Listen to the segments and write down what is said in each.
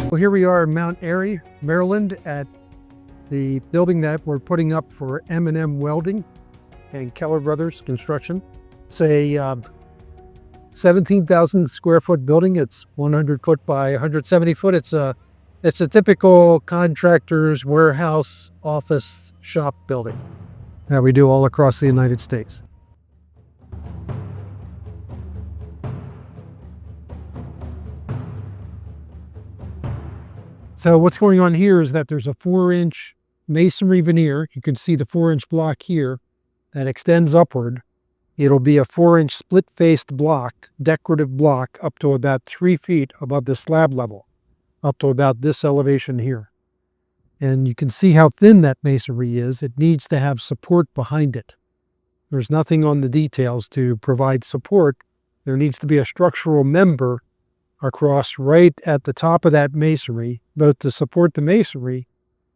Well, here we are in Mount Airy, Maryland, at the building that we're putting up for M&M Welding and Keller Brothers Construction. It's a 17,000 square foot building. It's 100 foot by 170 foot. It's a typical contractor's warehouse, office, shop building that we do all across the United States. So what's going on here is that there's a 4-inch masonry veneer. You can see the 4-inch block here that extends upward. It'll be a 4-inch split-faced block, decorative block, up to about 3 feet above the slab level, up to about this elevation here. And you can see how thin that masonry is. It needs to have support behind it. There's nothing on the details to provide support. There needs to be a structural member across right at the top of that masonry, both to support the masonry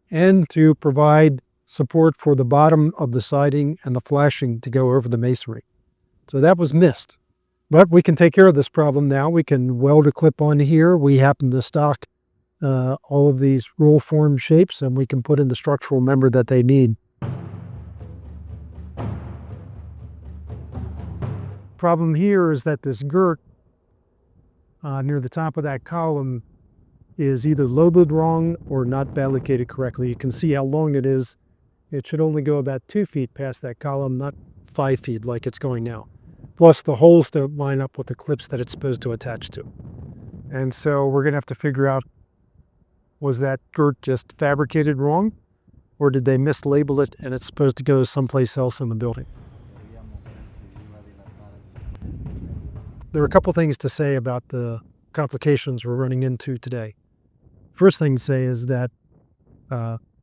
and to provide support for the bottom of the siding and the flashing to go over the masonry. So that was missed. But we can take care of this problem now. We can weld a clip on here. We happen to stock all of these roll form shapes, and we can put in the structural member that they need. Problem here is that this girt near the top of that column is either loaded wrong or not ballocated correctly. You can see how long it is. It should only go about 2 feet past that column, not 5 feet like it's going now. Plus the holes don't line up with the clips that it's supposed to attach to. And so we're going to have to figure out, was that girt just fabricated wrong, or did they mislabel it and it's supposed to go someplace else in the building? There are a couple things to say about the complications we're running into today. First thing to say is that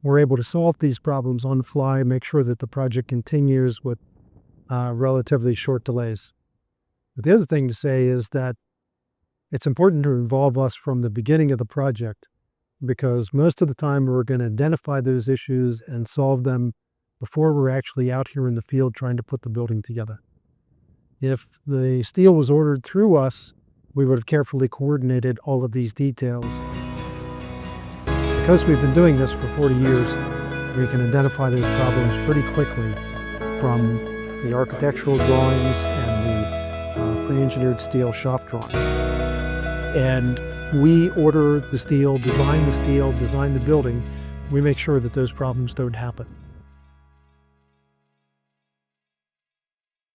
we're able to solve these problems on the fly, make sure that the project continues with relatively short delays. But the other thing to say is that it's important to involve us from the beginning of the project, because most of the time we're going to identify those issues and solve them before we're actually out here in the field trying to put the building together. If the steel was ordered through us, we would have carefully coordinated all of these details. Because we've been doing this for 40 years, we can identify those problems pretty quickly from the architectural drawings and the pre-engineered steel shop drawings. And we order the steel, design the building. We make sure that those problems don't happen.